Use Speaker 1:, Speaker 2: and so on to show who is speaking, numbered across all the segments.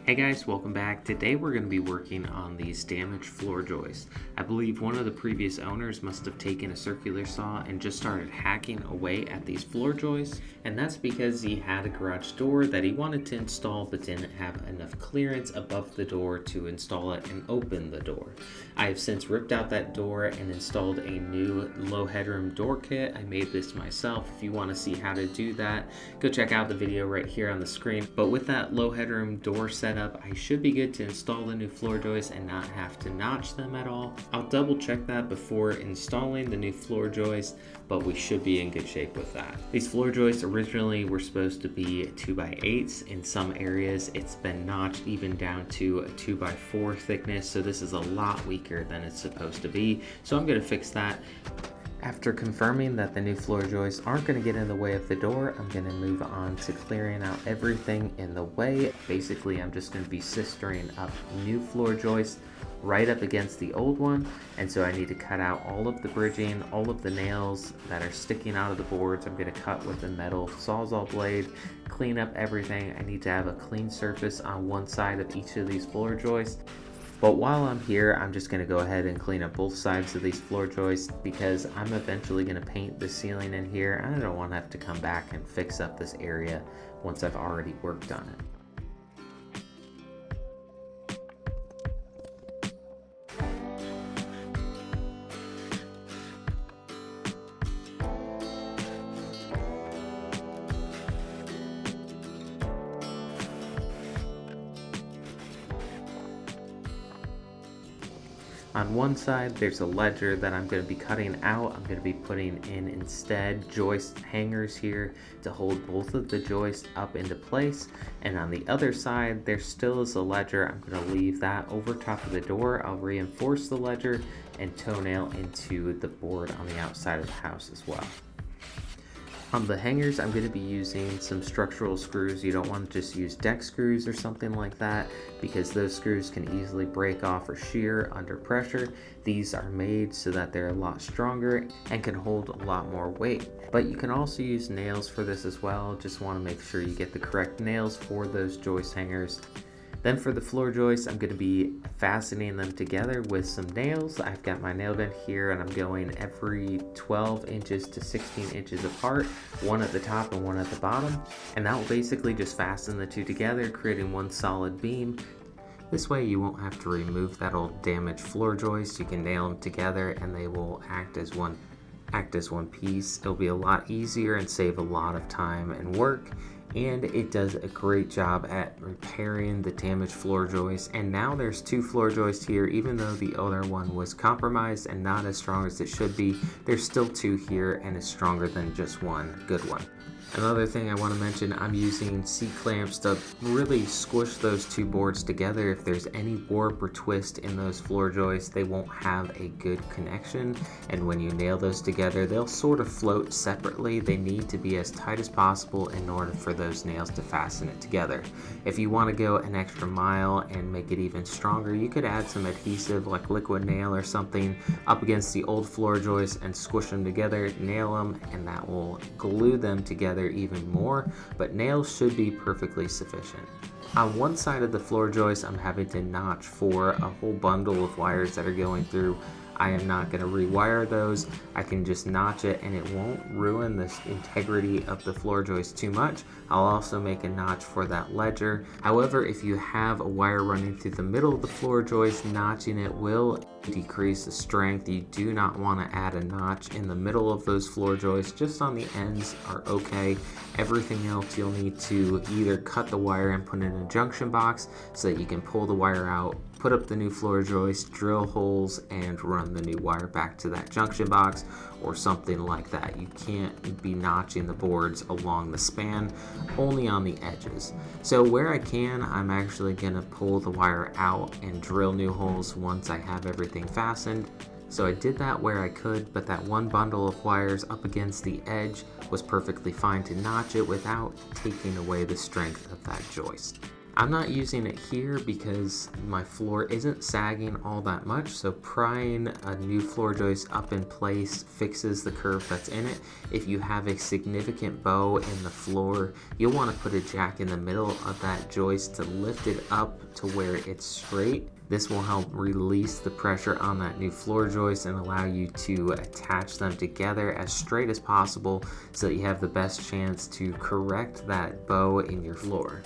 Speaker 1: Hey guys, welcome back. Today we're going to be working on these damaged floor joists. I believe one of the previous owners must have taken a circular saw and just started hacking away at these floor joists, and that's because he had a garage door that he wanted to install but didn't have enough clearance above the door to install it and open the door. I have since ripped out that door and installed a new low headroom door kit. I made this myself. If you want to see how to do that, go check out the video right here on the screen. But with that low headroom door setup, I should be good to install the new floor joists and not have to notch them at all. I'll double check that before installing the new floor joist, but we should be in good shape with that. These floor joists originally were supposed to be 2x8s. In some areas it's been notched even down to a 2x4 thickness, so this is a lot weaker than it's supposed to be. So I'm going to fix that. After confirming that the new floor joists aren't going to get in the way of the door, I'm going to move on to clearing out everything in the way. Basically, I'm just going to be sistering up new floor joists right up against the old one, and so I need to cut out all of the bridging, all of the nails that are sticking out of the boards. I'm going to cut with a metal Sawzall blade, clean up everything. I need to have a clean surface on one side of each of these floor joists. But while I'm here, I'm just going to go ahead and clean up both sides of these floor joists because I'm eventually going to paint the ceiling in here. I don't want to have to come back and fix up this area once I've already worked on it. On one side, there's a ledger that I'm going to be cutting out. I'm going to be putting in instead joist hangers here to hold both of the joists up into place. And on the other side, there still is a ledger. I'm going to leave that over top of the door. I'll reinforce the ledger and toenail into the board on the outside of the house as well. On the hangers, I'm going to be using some structural screws. You don't want to just use deck screws or something like that because those screws can easily break off or shear under pressure. These are made so that they're a lot stronger and can hold a lot more weight. But you can also use nails for this as well. Just want to make sure you get the correct nails for those joist hangers. Then for the floor joists, I'm going to be fastening them together with some nails. I've got my nail gun here and I'm going every 12 inches to 16 inches apart, one at the top and one at the bottom. And that will basically just fasten the two together, creating one solid beam. This way you won't have to remove that old damaged floor joist. You can nail them together and they will act as one piece. It'll be a lot easier and save a lot of time and work. And it does a great job at repairing the damaged floor joists. And now there's two floor joists here. Even though the other one was compromised and not as strong as it should be, there's still two here and it's stronger than just one good one. Another thing I want to mention, I'm using C-clamps to really squish those two boards together. If there's any warp or twist in those floor joists, they won't have a good connection. And when you nail those together, they'll sort of float separately. They need to be as tight as possible in order for those nails to fasten it together. If you want to go an extra mile and make it even stronger, you could add some adhesive like liquid nail or something up against the old floor joists and squish them together, nail them, and that will glue them together even more, but nails should be perfectly sufficient. On one side of the floor joist, I'm having to notch for a whole bundle of wires that are going through. I am not going to rewire those. I can just notch it and it won't ruin the integrity of the floor joist too much. I'll also make a notch for that ledger. However, if you have a wire running through the middle of the floor joist, notching it will decrease the strength. You do not want to add a notch in the middle of those floor joists. Just on the ends are okay. Everything else you'll need to either cut the wire and put it in a junction box so that you can pull the wire out, put up the new floor joist, drill holes, and run the new wire back to that junction box or something like that. You can't be notching the boards along the span, only on the edges. So where I can, I'm actually going to pull the wire out and drill new holes once I have everything fastened. So I did that where I could, but that one bundle of wires up against the edge was perfectly fine to notch it without taking away the strength of that joist. I'm not using it here because my floor isn't sagging all that much, so prying a new floor joist up in place fixes the curve that's in it. If you have a significant bow in the floor, you'll want to put a jack in the middle of that joist to lift it up to where it's straight. This will help release the pressure on that new floor joist and allow you to attach them together as straight as possible so that you have the best chance to correct that bow in your floor.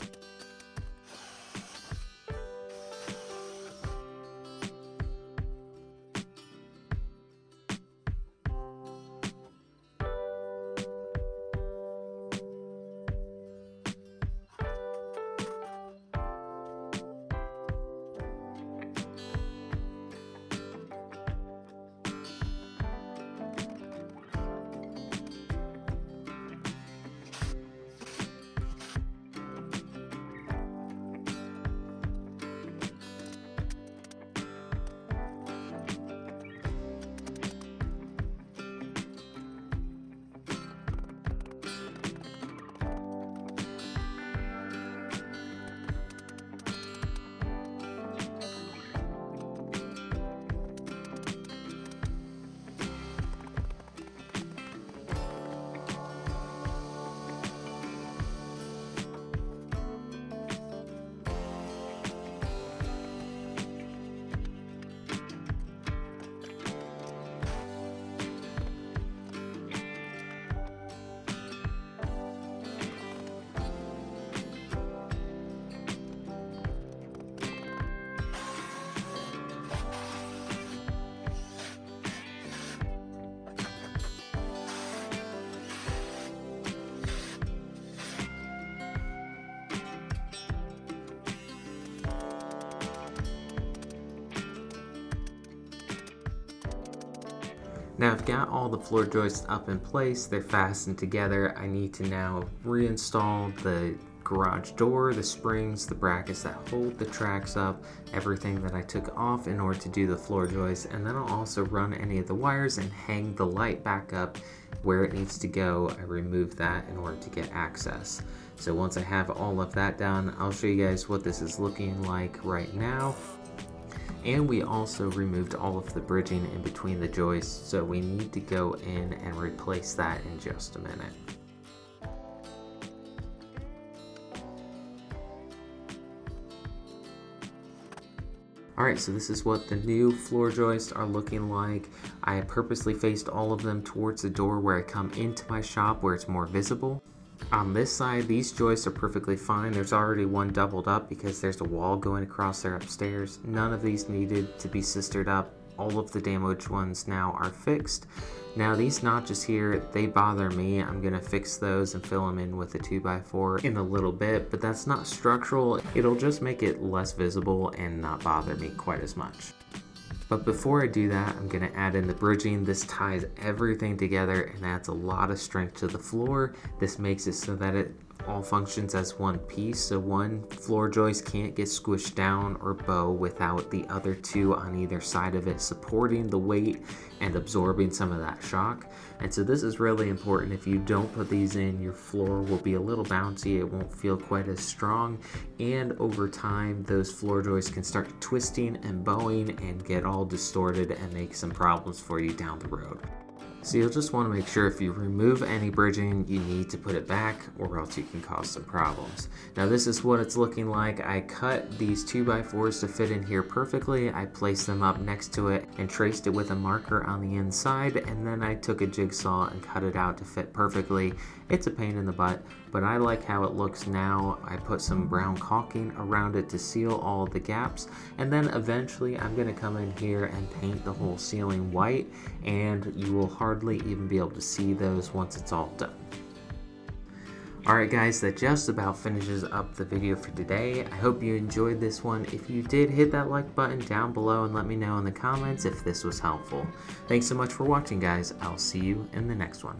Speaker 1: Now I've got all the floor joists up in place, they're fastened together. I need to now reinstall the garage door, the springs, the brackets that hold the tracks up, everything that I took off in order to do the floor joist, and then I'll also run any of the wires and hang the light back up where it needs to go. I remove that in order to get access. So once I have all of that done, I'll show you guys what this is looking like right now. And we also removed all of the bridging in between the joists, so we need to go in and replace that in just a minute. Alright, so this is what the new floor joists are looking like. I purposely faced all of them towards the door where I come into my shop where it's more visible. On this side, these joists are perfectly fine. There's already one doubled up because there's a wall going across there upstairs. None of these needed to be sistered up. All of the damaged ones now are fixed. Now these notches here, they bother me. I'm gonna fix those and fill them in with a 2x4 in a little bit, but that's not structural. It'll just make it less visible and not bother me quite as much. But before I do that, I'm gonna add in the bridging. This ties everything together and adds a lot of strength to the floor. This makes it so that it all functions as one piece, so one floor joist can't get squished down or bow without the other two on either side of it supporting the weight and absorbing some of that shock. And so this is really important. If you don't put these in, your floor will be a little bouncy, it won't feel quite as strong, and over time those floor joists can start twisting and bowing and get all distorted and make some problems for you down the road. So you'll just want to make sure if you remove any bridging, you need to put it back or else you can cause some problems. Now this is what it's looking like. I cut these 2x4s to fit in here perfectly. I placed them up next to it and traced it with a marker on the inside, and then I took a jigsaw and cut it out to fit perfectly. It's a pain in the butt, but I like how it looks now. I put some brown caulking around it to seal all the gaps, and then eventually I'm going to come in here and paint the whole ceiling white, and you will hardly even be able to see those once it's all done. Alright guys, that just about finishes up the video for today. I hope you enjoyed this one. If you did, hit that like button down below and let me know in the comments if this was helpful. Thanks so much for watching guys. I'll see you in the next one.